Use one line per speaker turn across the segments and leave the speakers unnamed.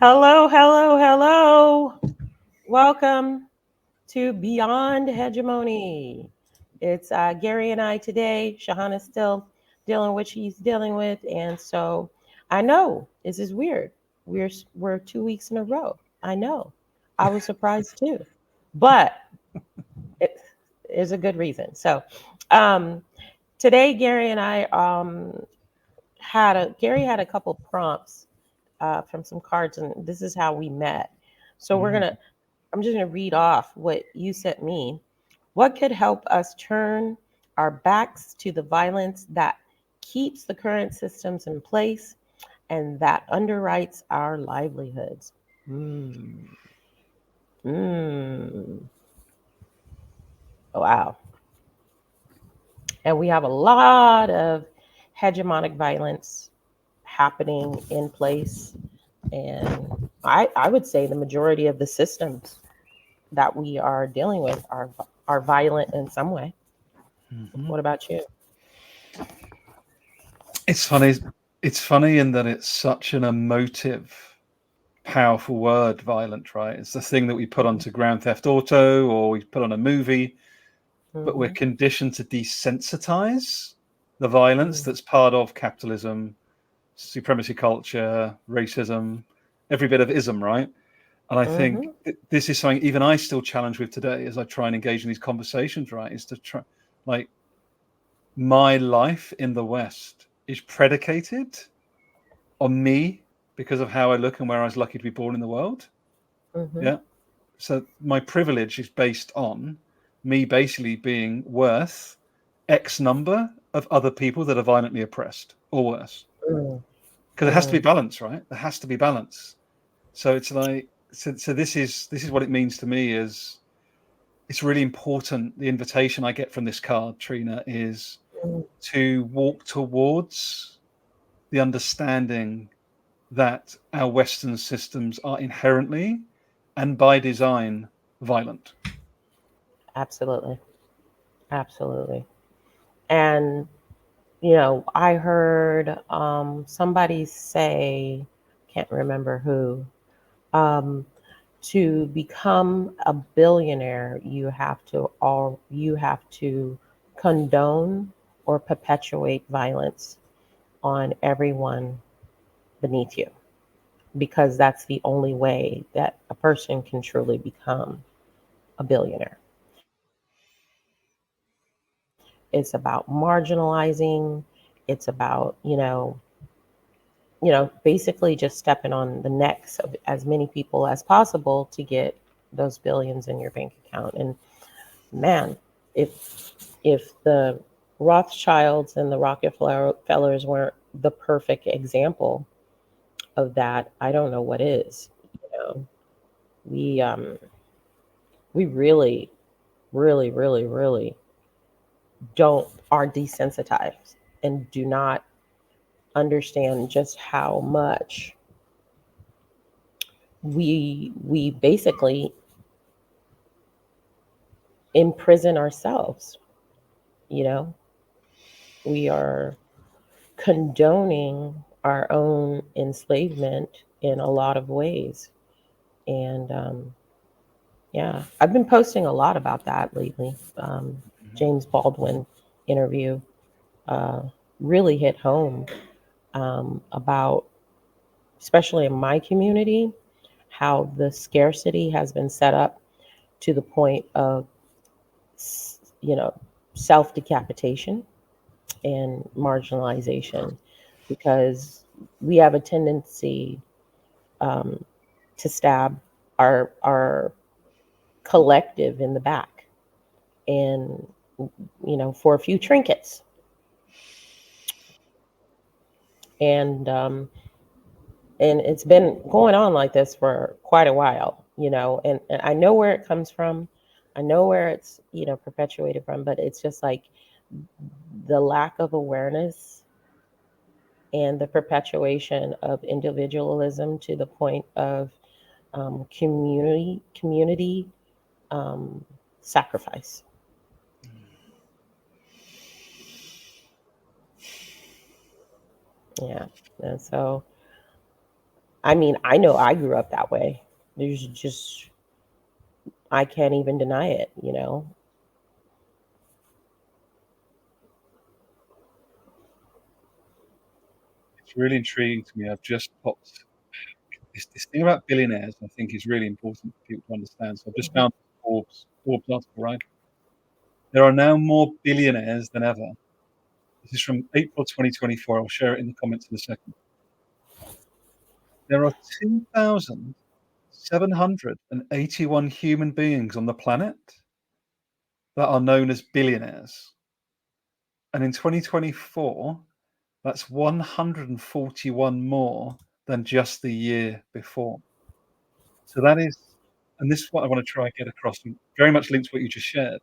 Hello, hello, hello. Welcome to Beyond Hegemony. It's Gary and I today. Sahana's still dealing with what she's dealing with. And so I know this is weird. We're 2 weeks in a row. I know. I was surprised too. But it is a good reason. So um, today Gary and I Gary had a couple prompts from some cards, and this is how we met. So I'm just gonna read off what you sent me. What could help us turn our backs to the violence that keeps the current systems in place and that underwrites our livelihoods? Mm. Mm. Wow. And we have a lot of hegemonic violence happening in place. And I would say the majority of the systems that we are dealing with are violent in some way.
Mm-hmm.
What about you?
It's funny. It's funny in that it's such an emotive, powerful word, violent, right? It's the thing that we put onto Grand Theft Auto or we put on a movie, but we're
Mm-hmm.
conditioned to desensitize the violence that's part of capitalism, supremacy culture, racism, every bit of ism, right? And I think
Mm-hmm.
this is something even I still challenge with today as I try and engage in these conversations, right? Is to try, like, my life in the West is predicated on me because of how I look and where I was lucky to be born in the world.
Mm-hmm.
Yeah. So my privilege is based on me basically being worth X number of other people that are violently oppressed or worse.
Mm.
Because there has to be
Mm.
balance, right? There has to be balance. So it's like so this is what it means to me is it's really important. The invitation I get from this card, Trina, is
Mm.
to walk towards the understanding that our Western systems are inherently and by design violent.
Absolutely. Absolutely. And I heard somebody say, can't remember who, um, to become a billionaire, you have to condone or perpetuate violence on everyone beneath you, because that's the only way that a person can truly become a billionaire. It's about marginalizing. It's about, basically just stepping on the necks of as many people as possible to get those billions in your bank account. And man, if the Rothschilds and the Rockefellers weren't the perfect example of that, I don't know what is. You know, we we really, really, really, really don't are desensitized and do not understand just how much we basically imprison ourselves. You know, we are condoning our own enslavement in a lot of ways. And yeah, I've been posting a lot about that lately. James Baldwin interview uh, really hit home about, especially in my community, how the scarcity has been set up to the point of, you know, self decapitation and marginalization, because we have a tendency um, to stab our collective in the back, and for a few trinkets. And um, and it's been going on like this for quite a while, and I know where it comes from. I know where it's perpetuated from, but it's just like the lack of awareness and the perpetuation of individualism to the point of community um, sacrifice. Yeah. And so I mean, I know I grew up that way. There's just, I can't even deny it, you know?
It's really intriguing to me. I've just popped this thing about billionaires. I think is really important for people to understand. So I've just
Mhm.
found Forbes article, right? There are now more billionaires than ever. This is from April 2024. I'll share it in the comments in a second. There are 2,781 human beings on the planet that are known as billionaires. And in 2024, that's 141 more than just the year before. So that is, and this is what I want to try and get across, and very much linked to what you just shared.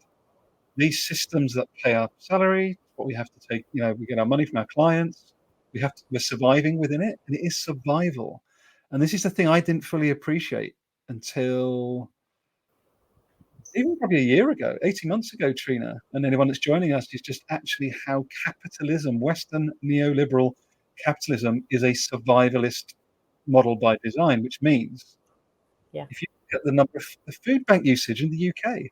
These systems that pay our salary, what we have to take, we get our money from our clients, we're surviving within it, and it is survival. And this is the thing I didn't fully appreciate until even probably a year ago, 18 months ago, Trina, and anyone that's joining us is just actually how capitalism, Western neoliberal capitalism, is a survivalist model by design, which means
Yeah.
if you look at the number of the food bank usage in the UK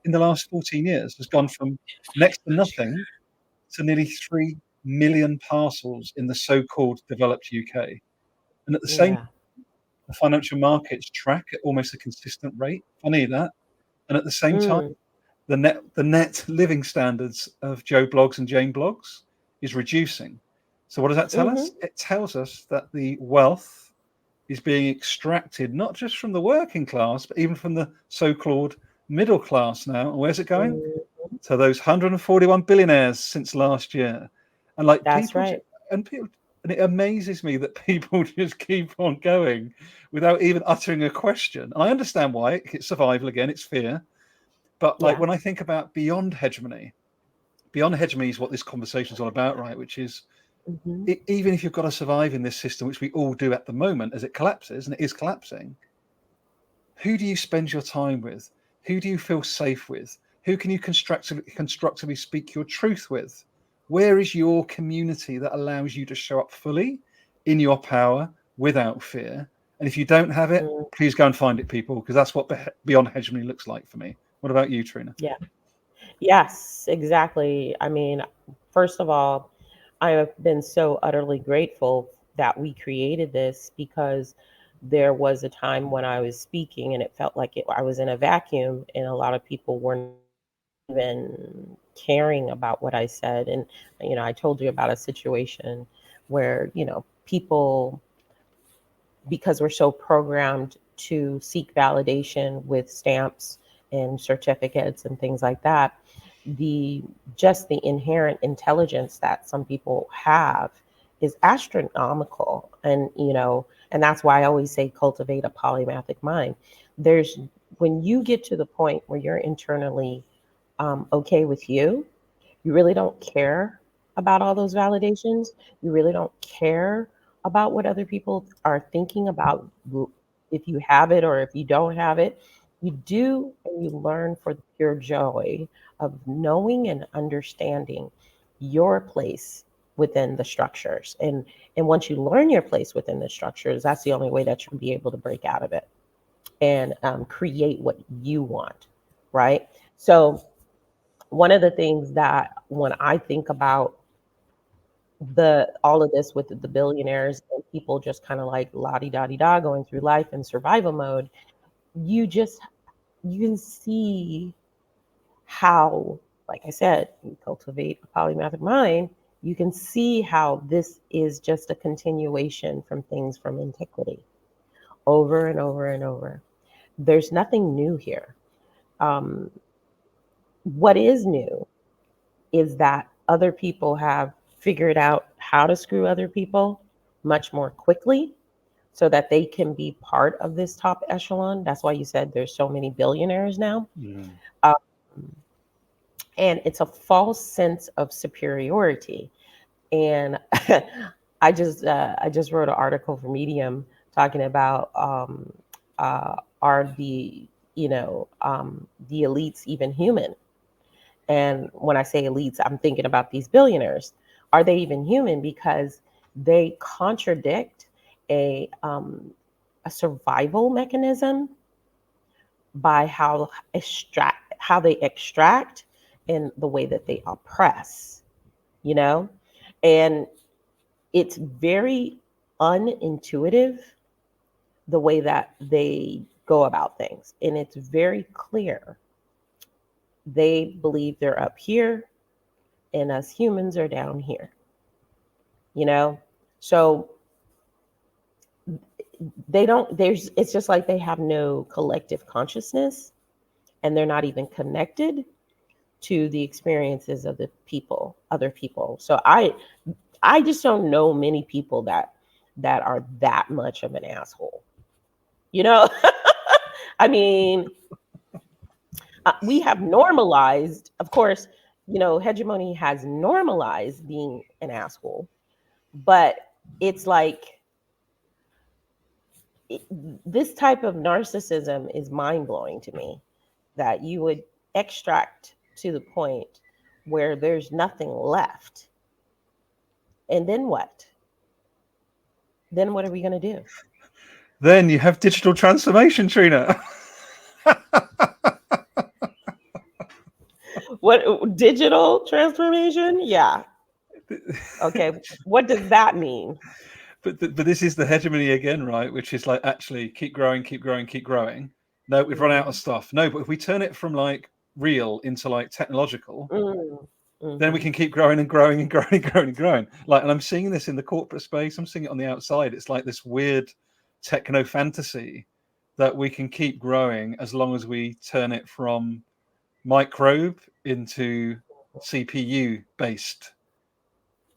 in the last 14 years has gone from next to nothing to nearly 3 million parcels in the so-called developed UK. And at the same,
Yeah.
the financial markets track at almost a consistent rate. Funny that. And at the same time,
Mm.
the net living standards of Joe Blogs and Jane Blogs is reducing. So what does that tell us?
Mhm.
It tells us that the wealth is being extracted not just from the working class, but even from the so-called middle class now. And where's it going?
Mhm.
To those 141 billionaires since last year. And like
That's
people,
right.
people, and it amazes me that people just keep on going without even uttering a question. And I understand why. It's survival again, it's fear. But like
Yeah.
when I think about beyond hegemony is what this conversation is all about, right? Which is
Mhm.
even if you've got to survive in this system, which we all do at the moment as it collapses, and it is collapsing, who do you spend your time with? Who do you feel safe with? Who can you constructively speak your truth with? Where is your community that allows you to show up fully in your power without fear? And if you don't have it,
Mm.
please go and find it, people, because that's what beyond hegemony looks like for me. What about you, Trina?
Yeah. Yes, exactly. I mean, first of all, I have been so utterly grateful that we created this because there was a time when I was speaking and it felt like I was in a vacuum and a lot of people weren't even caring about what I said. And, I told you about a situation where, people, because we're so programmed to seek validation with stamps and certificates and things like that, the just the inherent intelligence that some people have is astronomical. And and that's why I always say cultivate a polymathic mind. There's When you get to the point where you're internally okay with you really don't care about all those validations. You really don't care about what other people are thinking about if you have it or if you don't have it. You do, and you learn for the pure joy of knowing and understanding your place within the structures. And once you learn your place within the structures, that's the only way that you'll be able to break out of it and create what you want, right? So one of the things that when I think about the all of this with the billionaires and people just kind of like la di da di da going through life in survival mode, you just you can see how, like I said, you cultivate a polymathic mind. You can see how this is just a continuation from things from antiquity, over and over and over. There's nothing new here. Um, what is new is that other people have figured out how to screw other people much more quickly so that they can be part of this top echelon. That's why you said there's so many billionaires now.
Mm.
Um, and it's a false sense of superiority. And I just wrote an article for Medium talking about are the elites even human? And when I say elites, I'm thinking about these billionaires. Are they even human? Because they contradict a survival mechanism by how they extract and the way that they oppress, you know? And it's very unintuitive the way that they go about things. And it's very clear. They believe they're up here and us humans are down here, you know? So it's just like they have no collective consciousness, and they're not even connected to the experiences of the people, other people. So I just don't know many people that are that much of an asshole. You know, I mean, we have normalized, of course, you know, hegemony has normalized being an asshole, but it's like this type of narcissism is mind blowing to me, that you would extract to the point where there's nothing left. And then what? Then what are we going to do?
Then you have digital transformation, Trina.
What, digital transformation? Yeah. Okay. What does that mean?
But this is the hegemony again, right? Which is like, actually keep growing, keep growing, keep growing. No, we've run out of stuff. No, but if we turn it from like real into like technological, then we can keep growing and growing and growing and growing and growing. Like, and I'm seeing this in the corporate space. I'm seeing it on the outside. It's like this weird techno fantasy that we can keep growing as long as we turn it from microbe into CPU based.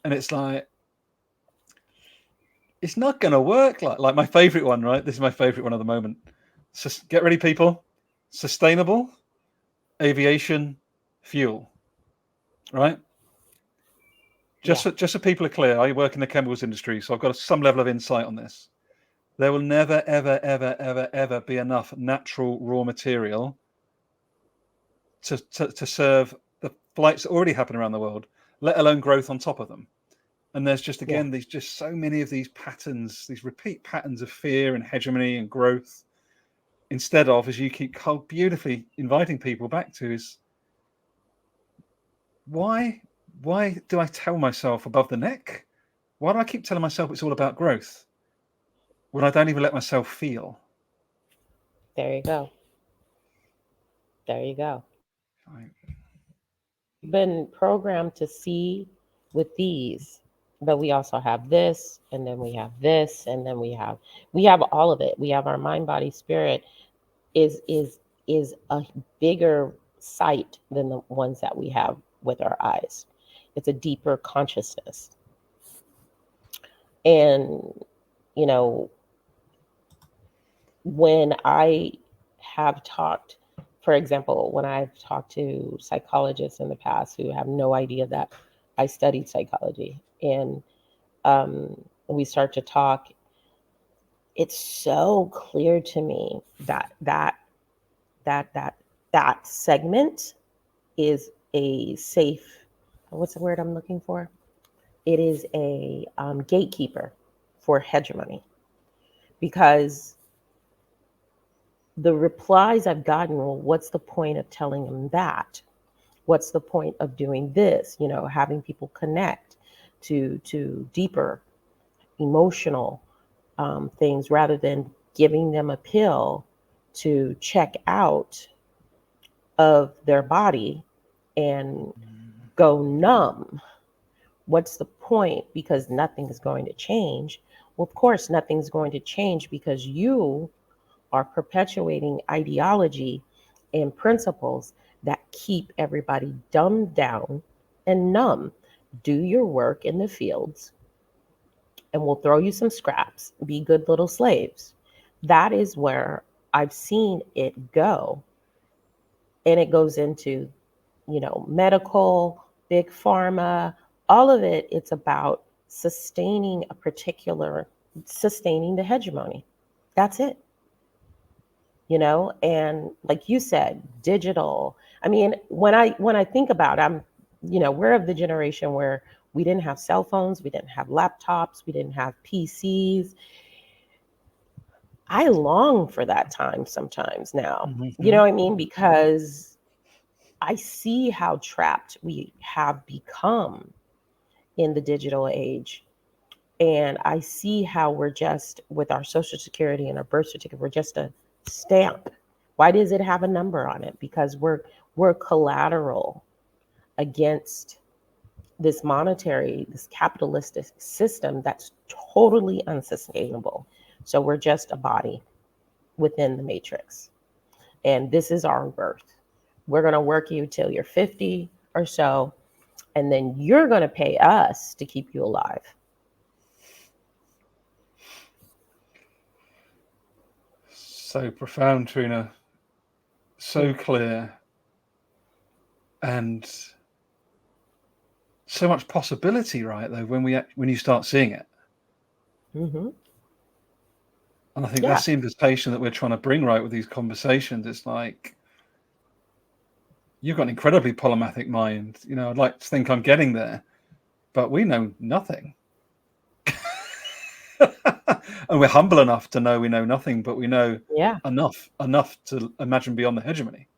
And it's like, it's not going to work. Like my favorite one, right? This is my favorite one at the moment. Get ready, people. Sustainable aviation fuel, right? Just so people are clear, I work in the chemicals industry, so I've got some level of insight on this. There will never, ever, ever, ever, ever be enough natural raw material to serve the flights that already happen around the world, let alone growth on top of them. And there's just, again, there's just so many of these patterns, these repeat patterns of fear and hegemony and growth, instead of, as you keep beautifully inviting people back to, is why do I tell myself above the neck? Why do I keep telling myself it's all about growth when I don't even let myself feel?
There you go. There you go.
Right.
Been programmed to see with these, but we also have this, and then we have this, and then we have all of it. We have our mind, body, spirit is a bigger sight than the ones that we have with our eyes. It's a deeper consciousness. And you know, when I have talked, for example, when I've talked to psychologists in the past who have no idea that I studied psychology, and we start to talk, it's so clear to me that segment is a safe, what's the word I'm looking for? It is a gatekeeper for hegemony, because the replies I've gotten, well, what's the point of telling them that? What's the point of doing this? You know, having people connect to deeper emotional things, rather than giving them a pill to check out of their body and go numb. What's the point? Because nothing's going to change. Well, of course, nothing's going to change because you are perpetuating ideology and principles that keep everybody dumbed down and numb. Do your work in the fields, and we'll throw you some scraps. Be good little slaves. That is where I've seen it go. And it goes into, you know, medical, big pharma, all of it. It's about sustaining sustaining the hegemony. That's it. You know, and like you said, digital. I mean, when I think about it, we're of the generation where we didn't have cell phones, we didn't have laptops, we didn't have PCs. I long for that time sometimes now. You
Mm-hmm.
know what I mean? Because I see how trapped we have become in the digital age. And I see how we're just, with our social security and our birth certificate, we're just a stamp. Why does it have a number on it? Because we're collateral against this capitalistic system that's totally unsustainable. So we're just a body within the matrix. And this is our worth. We're going to work you till you're 50 or so, and then you're going to pay us to keep you alive.
So profound, Trina. So clear. And so much possibility, right? Though when you start seeing it,
Mm-hmm.
and I think
Yeah.
that's the invitation that we're trying to bring, right, with these conversations. It's like, you've got an incredibly polymathic mind. You know, I'd like to think I'm getting there, but we know nothing. And we're humble enough to know we know nothing, but we know
Yeah.
enough to imagine beyond the hegemony.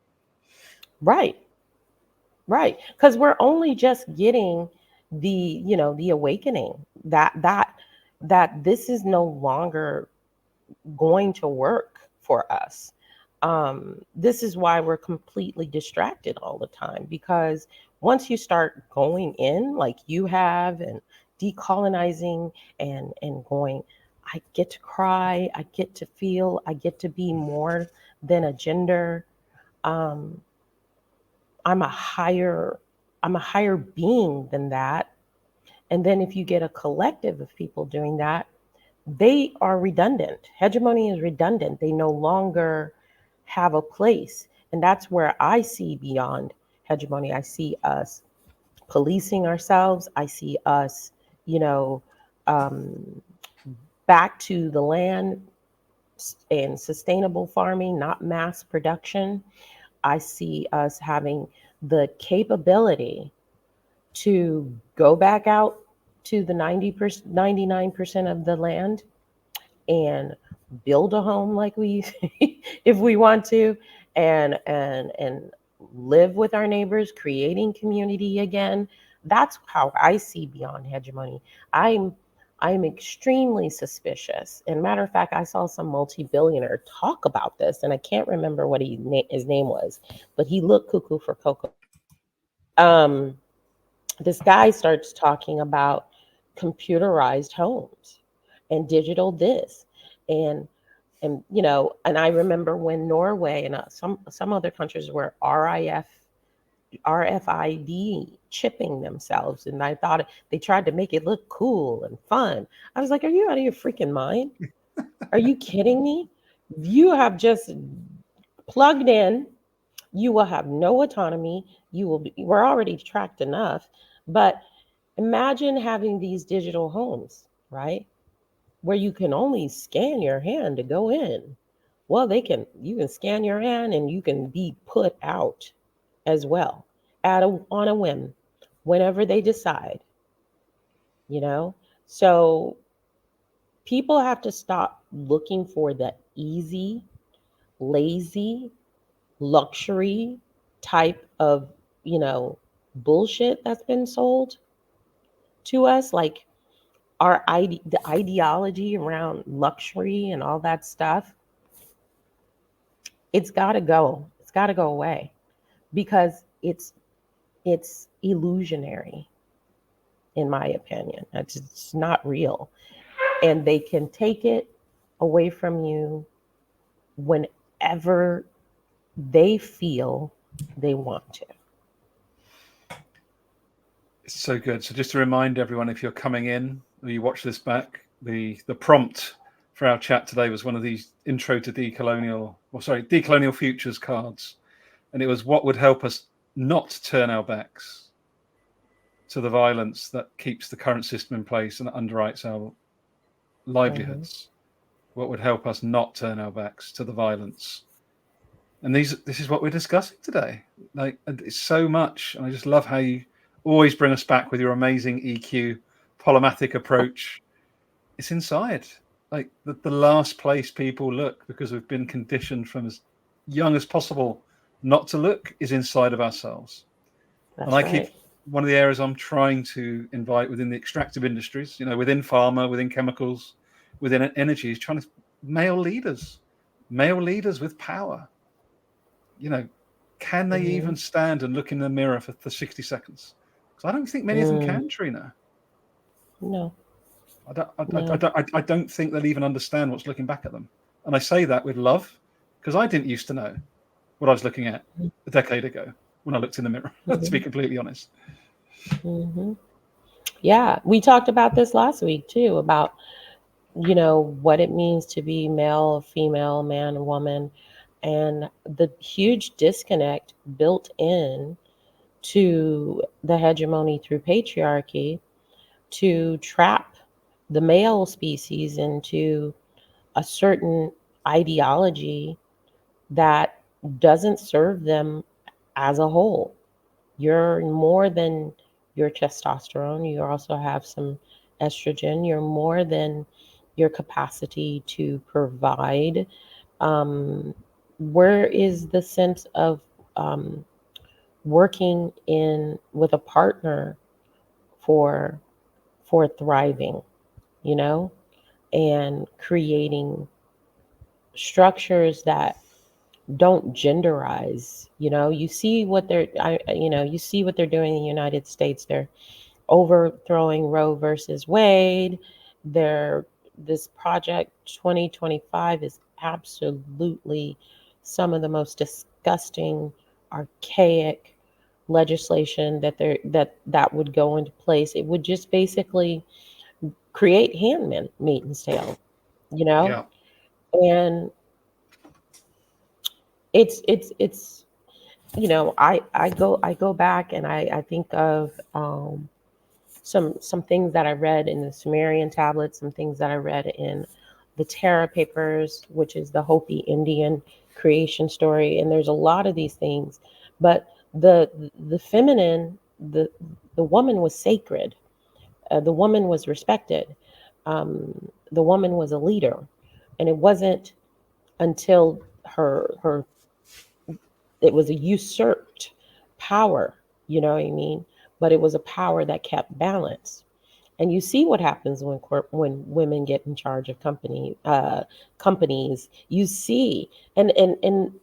Right. Right. Because we're only just getting the awakening that this is no longer going to work for us. This is why we're completely distracted all the time, because once you start going in like you have and decolonizing and going, I get to cry, I get to feel, I get to be more than a gender. Um, I'm a higher I'm a higher being than that. And then if you get a collective of people doing that, they are redundant. Hegemony is redundant. They no longer have a place. And that's where I see beyond hegemony. I see us policing ourselves. I see us, you know, um, back to the land and sustainable farming, not mass production. I see us having the capability to go back out to the 90%, 99% of the land and build a home like we if we want to, and live with our neighbors, creating community again. That's how I see beyond hegemony. I'm extremely suspicious. And matter of fact, I saw some multi-billionaire talk about this, and I can't remember what his name was, but he looked cuckoo for cocoa. Um, this guy starts talking about computerized homes and digital this, and and I remember when Norway and some other countries were RFID chipping themselves, and I thought they tried to make it look cool and fun. I was like, are you out of your freaking mind? Are you kidding me? You have just plugged in. You will have no autonomy. We're already tracked enough, but imagine having these digital homes, right? Where you can only scan your hand to go in. Well, you can scan your hand and you can be put out as well on a whim whenever they decide, you know? So people have to stop looking for the easy, lazy, luxury type of, you know, bullshit that's been sold to us. Like the ideology around luxury and all that stuff, it's got to go. It's got to go away because it's illusionary, in my opinion. It's not real, and they can take it away from you whenever they feel they want to.
It's so good. So just to remind everyone, if you're coming in or you watch this back, the prompt for our chat today was one of these intro to decolonial futures cards. And it was, what would help us not turn our backs to the violence that keeps the current system in place and underwrites our
Mm-hmm.
livelihoods? What would help us not turn our backs to the violence? And this is what we're discussing today. Like, it's so much. And I just love how you always bring us back with your amazing EQ, polymathic approach. It's inside like the last place people look, because we've been conditioned from as young as possible not to look, is inside of ourselves. And
That's
I keep,
right.
one of the areas I'm trying to invite within the extractive industries, within pharma, within chemicals, within energy, is trying to male leaders with power. Can they
Mm-hmm.
even stand and look in the mirror for 60 seconds? Because I don't think many of them
Mm.
can, Trina.
No,
I
no.
don't, I don't think they'll even understand what's looking back at them. And I say that with love, because I didn't used to know what I was looking at a decade ago when I looked in the mirror, to be
Mm-hmm.
completely honest.
Mm-hmm. Yeah, we talked about this last week too, about what it means to be male, female, man, woman, and the huge disconnect built in to the hegemony through patriarchy to trap the male species into a certain ideology that doesn't serve them as a whole. You're more than your testosterone. You also have some estrogen. You're more than your capacity to provide. Where is the sense of um, working in with a partner for thriving, you know, and creating structures that don't genderize. You see what you see what they're doing in the United States. They're overthrowing Roe versus Wade. They're This project 2025 is absolutely some of the most disgusting, archaic legislation that would go into place. It would just basically create handmaid's tale, you know,
Yeah.
and it's I go back and I think of some things that I read in the Sumerian tablets, some things that I read in the Terra papers, which is the Hopi Indian creation story, and there's a lot of these things, but the feminine, the woman was sacred, the woman was respected, the woman was a leader, and it wasn't until her it was a usurped power, you know what I mean? But it was a power that kept balance. And you see what happens when women get in charge of companies. You see, and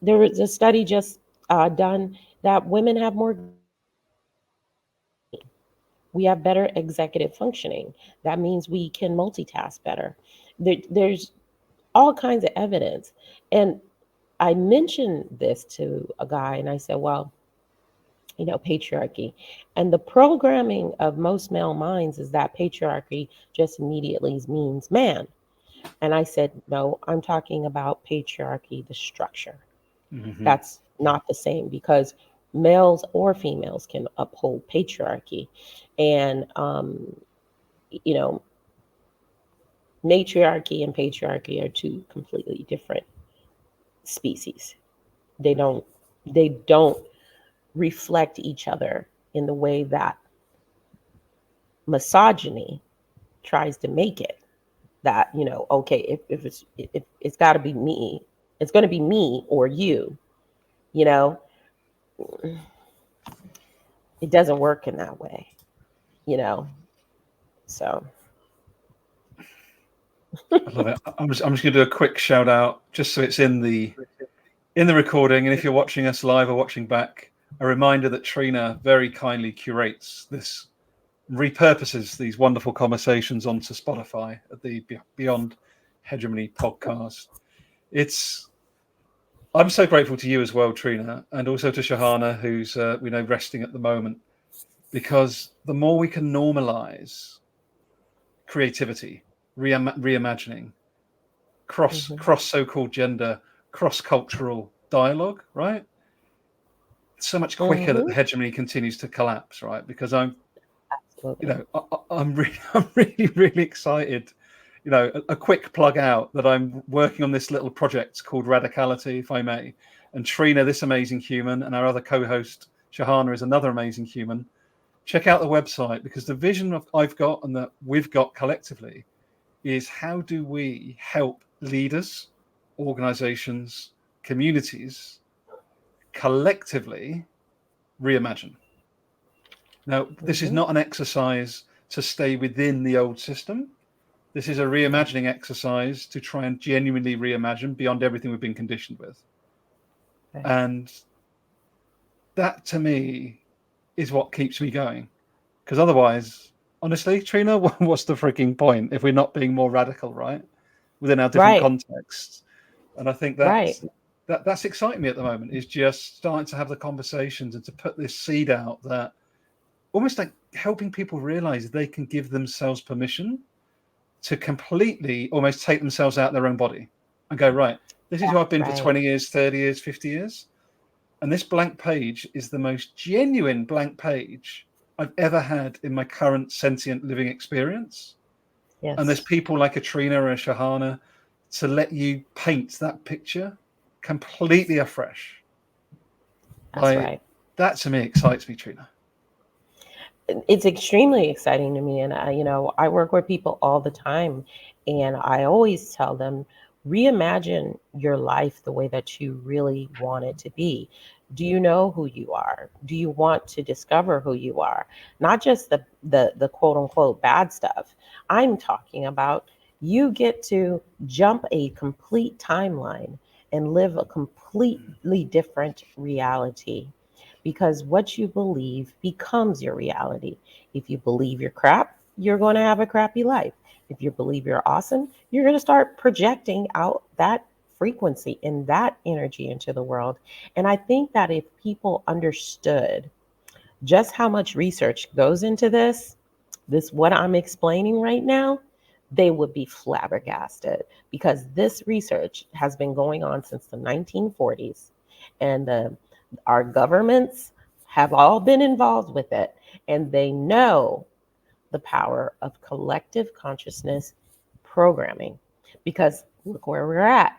there was a study just done that women have more. We have better executive functioning. That means we can multitask better. There's all kinds of evidence. And I mentioned this to a guy, and I said, well, patriarchy. And the programming of most male minds is that patriarchy just immediately means man. And I said, no, I'm talking about patriarchy, the structure.
Mm-hmm.
That's not the same, because males or females can uphold patriarchy. And, you know, matriarchy and patriarchy are two completely different species. They don't, they don't reflect each other in the way that misogyny tries to make it. That, okay, if it's got to be me, it's going to be me or you. you know it doesn't work in that way. you know so
I love it. I'm just going to do a quick shout out, just so it's in the recording. And if you're watching us live or watching back, a reminder that Trina very kindly curates this, repurposes these wonderful conversations onto Spotify at the Beyond Hegemony podcast. I'm so grateful to you as well, Trina, and also to Sahana, who's we know resting at the moment, because the more we can normalize creativity, reimagining,
Mhm.
cross so-called gender, cross-cultural dialogue, right? So much quicker that the
Mhm.
hegemony continues to collapse, right? Because
Absolutely.
I'm really, I'm really, really excited. A quick plug out that I'm working on this little project called Radicality, if I may. And Trina, this amazing human, and our other co-host Sahana is another amazing human. Check out the website, because the vision I've got and that we've got collectively is how do we help leaders, organizations, communities collectively reimagine? Now, this is not an exercise to stay within the old system. This is a reimagining exercise to try and genuinely reimagine beyond everything we've been conditioned with.
Right.
And that, to me, is what keeps me going. Because otherwise, honestly, Trina, what's the freaking point if we're not being more radical, right? Within our different
Right.
contexts. And I think
Right.
that's exciting me at the moment, is just starting to have the conversations and to put this seed out that almost like helping people realize they can give themselves permission to completely almost take themselves out of their own body and go, right, this is who I've been for
Right.
20 years, 30 years, 50 years. And this blank page is the most genuine blank page I've ever had in my current sentient living experience. And there's
Yes.
people like a Trina or a Sahana to let you paint that picture completely afresh.
That's
Like,
right.
that to me excites me, Trina.
It's extremely exciting to me, and I work with people all the time, and I always tell them, reimagine your life the way that you really want it to be. Do you know who you are? Do you want to discover who you are? Not just the quote unquote bad stuff. I'm talking about you get to jump a complete timeline and live a completely different reality, because what you believe becomes your reality. If you believe you're crap, you're going to have a crappy life. If you believe you're awesome, you're going to start projecting out that frequency and that energy into the world. And I think that if people understood just how much research goes into this what I'm explaining right now, they would be flabbergasted, because this research has been going on since the 1940s, and our governments have all been involved with it, and they know the power of collective consciousness programming. Because look where we're at.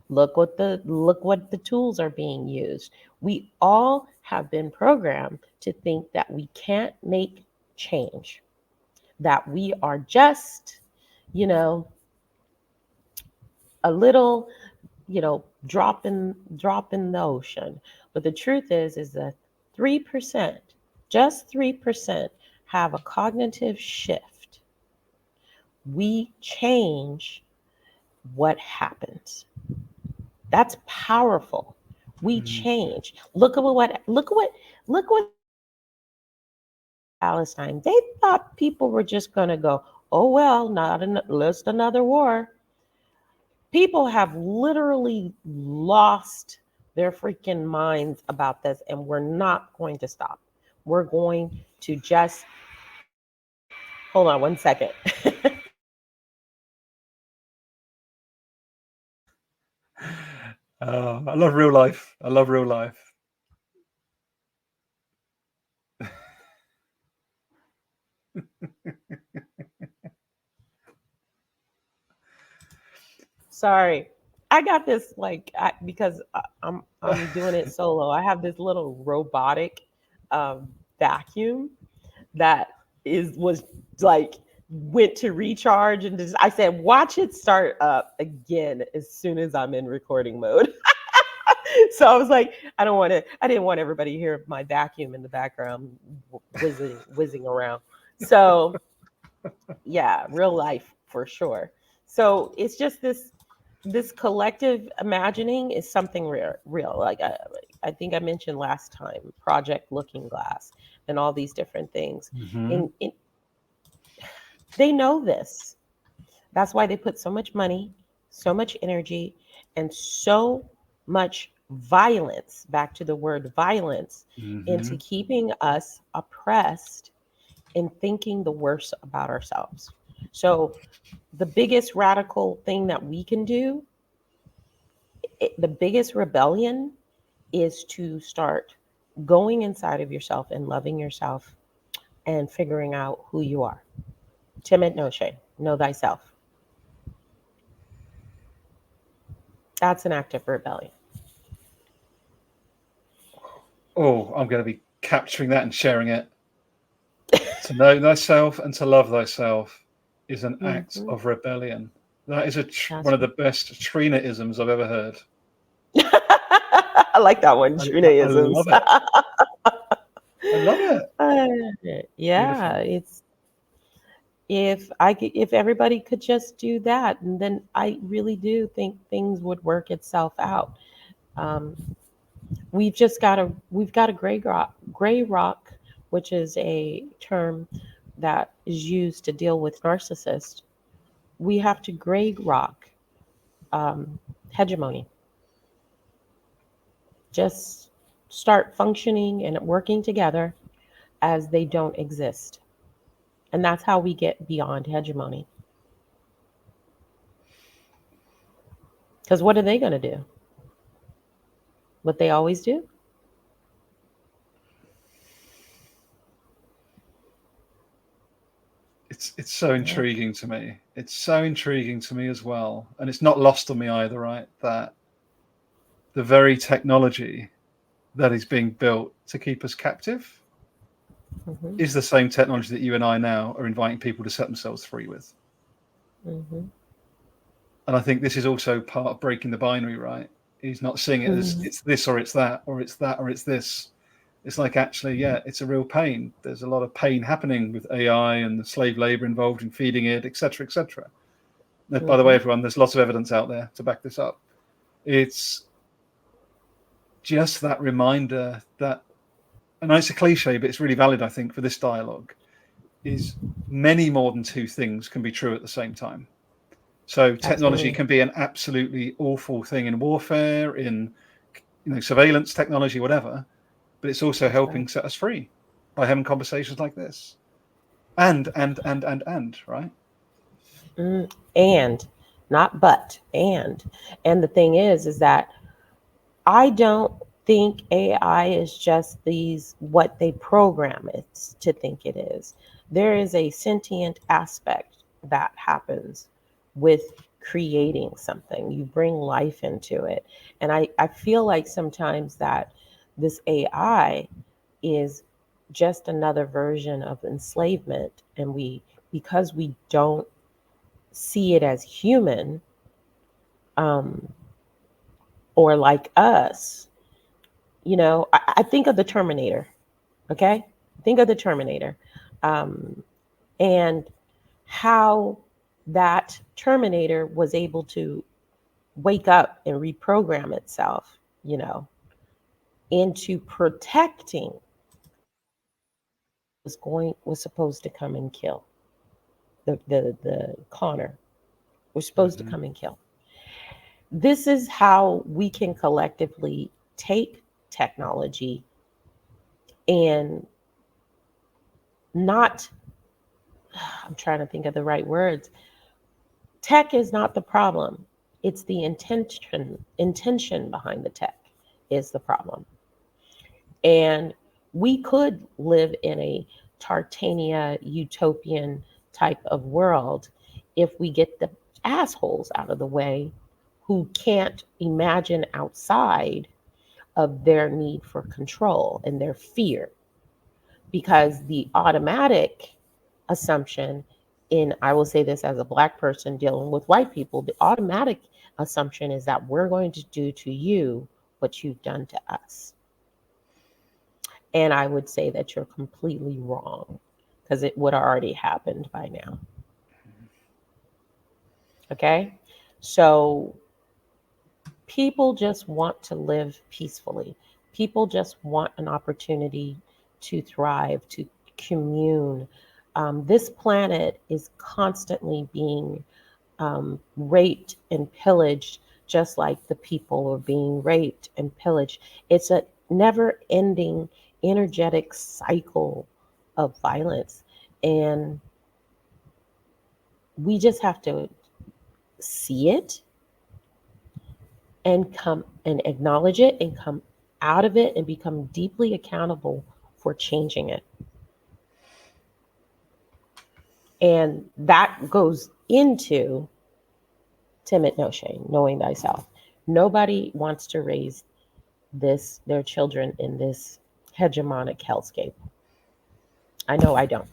Look what the tools are being used. We all have been programmed to think that we can't make change, that we are just, you know, a little, drop in the ocean. But the truth is that 3%, just 3%, have a cognitive shift. We change what happens. That's powerful. We change. Look at what Palestine. They thought people were just going to go, oh well, just another war. People have literally lost their freaking minds about this, and we're not going to stop. We're going to just hold on one second.
I love real life. I love real life.
Sorry. I got this because I'm doing it solo. I have this little robotic vacuum that is was like went to recharge, and I said, watch it start up again as soon as I'm in recording mode. So I was like, I didn't want everybody to hear my vacuum in the background whizzing around. So yeah, real life for sure. So it's just this collective imagining is something real. Like I think I mentioned last time, Project Looking Glass and all these different things.
Mm-hmm.
And they know this. That's why they put so much money, so much energy, and so much violence, back to the word violence, into
Mm-hmm.
keeping us oppressed and thinking the worst about ourselves. So, the biggest radical thing that we can do, the biggest rebellion, is to start going inside of yourself and loving yourself and figuring out who you are. Timid no shame, know thyself. That's an act of rebellion.
Oh, I'm going to be capturing that and sharing it. To know thyself and to love thyself. is an act
Mm-hmm.
of rebellion. That is
That's
one of the best Trina isms I've ever heard.
I like that one,
I
Judaisms.
love it. I love it.
Yeah,
Beautiful.
it's if everybody could just do that, and then I really do think things would work itself out. Um, we've got a gray rock, which is a term that is used to deal with narcissists. We have to gray rock um, hegemony. Just start functioning and working together as they don't exist. And that's how we get beyond hegemony. Because what are they going to do? What they always do?
It's so
Yeah.
intriguing to me. It's so intriguing to me as well. And it's not lost on me either, right? That the very technology that is being built to keep us captive
Hmm.
is the same technology that you and I now are inviting people to set themselves free with.
Hmm.
And I think this is also part of breaking the binary, right? He's not seeing it as
Hmm.
it's this or it's that, or it's that or it's this. It's like, actually, yeah, it's a real pain. There's a lot of pain happening with AI and the slave labor involved in feeding it, etc., etc. By the way,
Hmm.
everyone, there's lots of evidence out there to back this up. It's just that reminder that, and it's a cliche, but it's really valid, I think, for this dialogue, is many more than two things can be true at the same time. So technology
Absolutely.
can be an absolutely awful thing in warfare, in surveillance technology, whatever, but it's also
That's right.
helping set us free by having conversations like this. And, right?
And not but and the thing is that I don't think AI is just these what they program it to think it is. There is a sentient aspect that happens with creating something. You bring life into it. And I feel like sometimes that this AI is just another version of enslavement. And because we don't see it as human, um, or like us, I think of the Terminator. Okay, think of the Terminator, um, and how that Terminator was able to wake up and reprogram itself, into protecting was supposed to come and kill the Connor was supposed to
Mm-hmm.
come and kill. This is how we can collectively take technology and not, I'm trying to think of the right words. Tech is not the problem. It's the intention behind the tech is the problem. And we could live in a Tartania utopian type of world if we get the assholes out of the way who can't imagine outside of their need for control and their fear. Because the automatic assumption, in I will say this as a Black person dealing with white people, the automatic assumption is that we're going to do to you what you've done to us. And I would say that you're completely wrong because it would have already happened by now. Okay? So people just want to live peacefully. People just want an opportunity to thrive, to commune. This planet is constantly being raped and pillaged, just like the people are being raped and pillaged. It's a never ending, energetic cycle of violence. And we just have to see it and come and acknowledge it and come out of it and become deeply accountable for changing it. And that goes into timid no shame, knowing thyself. Nobody wants to raise their children in this hegemonic hellscape. I know I don't.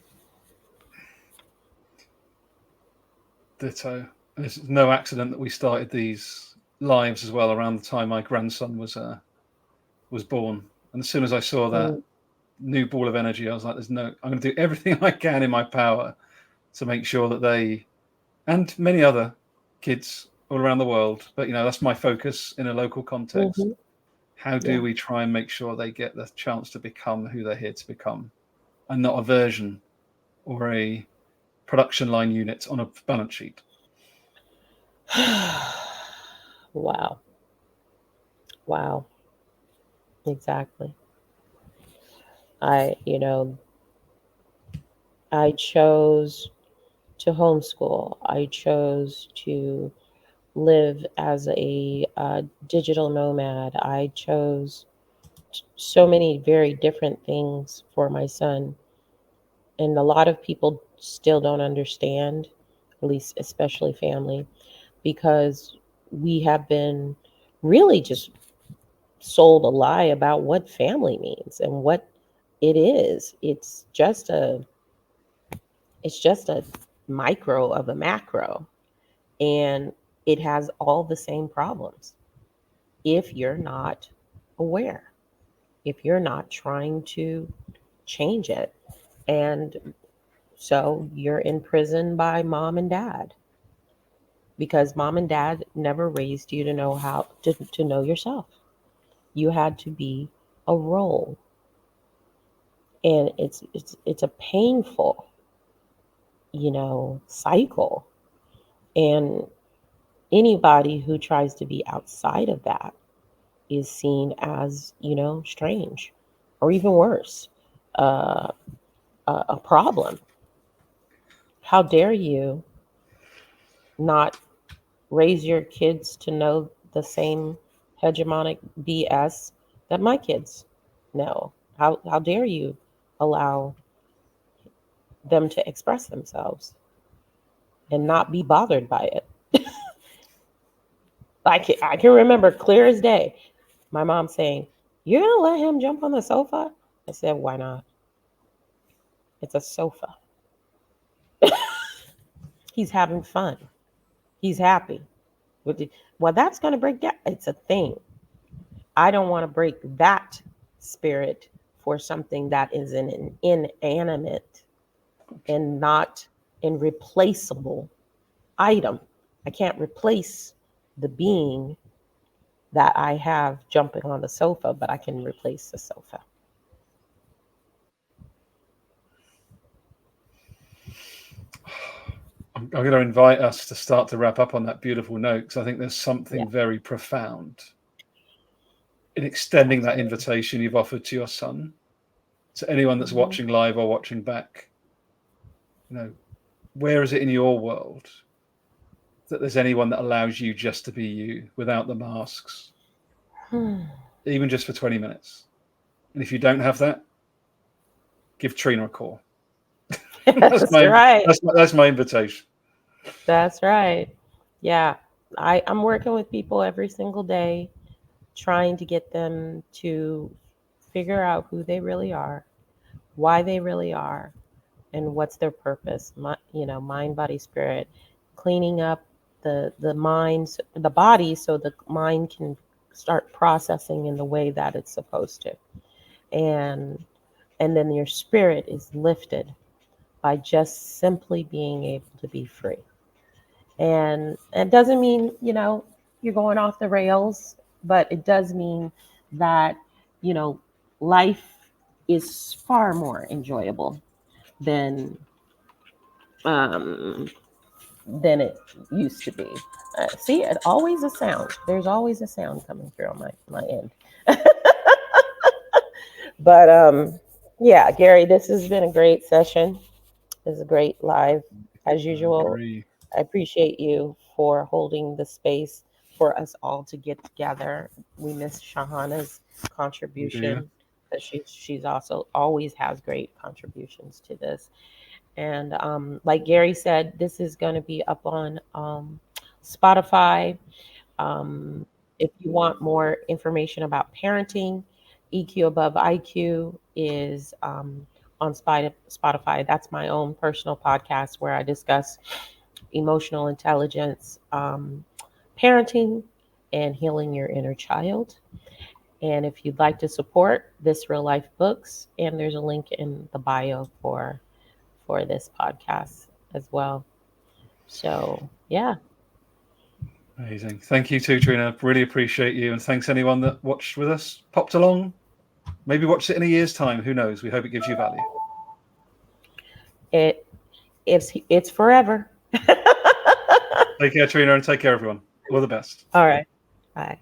Ditto. And it's no accident that we started these lives as well around the time my grandson was born. And as soon as I saw that
Mm,
new ball of energy, I was like, I'm going to do everything I can in my power to make sure that they, and many other kids all around the world, but that's my focus in a local context.
mhm,
How do
yeah.
we try and make sure they get the chance to become who they're here to become, and not a version or a production line unit on a balance sheet?
Wow. Wow. Exactly. I, I chose to homeschool. I chose to live as a digital nomad. I chose so many very different things for my son. And a lot of people still don't understand, at least, especially family, because we have been really just sold a lie about what family means and what it is. It's just a micro of a macro, and it has all the same problems if you're not aware, if you're not trying to change it. And so you're in prison by mom and dad because mom and dad never raised you to know how to know yourself. You had to be a role, and it's a painful, cycle. And anybody who tries to be outside of that is seen as, strange, or even worse, uh, a problem. How dare you not raise your kids to know the same hegemonic BS that my kids know? How dare you allow them to express themselves and not be bothered by it? I can remember clear as day my mom saying, "You're gonna let him jump on the sofa?" I said, "Why not? It's a sofa. He's having fun. He's happy. Well, that's gonna break down. It's a thing. I don't want to break that spirit for something that is an inanimate and not a replaceable item. I can't replace the being that I have jumping on the sofa, but I can replace the sofa."
I'm going to invite us to start to wrap up on that beautiful note, because I think there's
Yeah,
something very profound in extending that
absolutely.
invitation you've offered to your son, to anyone that's
Hmm.
watching live or watching back. Where is it in your world that there's anyone that allows you just to be you without the masks, even just for 20 minutes? And if you don't have that, give Trina a call. that's
That's
my
right.
that's my invitation.
That's right. Yeah. I'm working with people every single day, trying to get them to figure out who they really are, why they really are, and what's their purpose. Mind, body, spirit, cleaning up the minds, the body, so the mind can start processing in the way that it's supposed to, and and then your spirit is lifted by just simply being able to be free. And it doesn't mean, you're going off the rails, but it does mean that, you know, life is far more enjoyable than um, than it used to be. See, it always a sound. There's always a sound coming through on my end. But yeah, Gary, this has been a great session. It's a great live as
I
usual.
agree.
I appreciate you for holding the space for us all to get together. We miss Shahana's
We do.
contribution, but she's also always has great contributions to this. And like Gary said, this is going to be up on Spotify. Um, if you want more information about parenting, EQ Above IQ is on Spotify. That's my own personal podcast where I discuss emotional intelligence, parenting, and healing your inner child. And if you'd like to support This Real Life Books, and there's a link in the bio for this podcast as well. So yeah.
Amazing. Thank you too, Trina. Really appreciate you. And thanks anyone that watched with us, popped along, maybe watched it in a year's time. Who knows? We hope it gives you value.
It's forever.
Take care, Trina, and take care, everyone. All the best.
All right. Bye.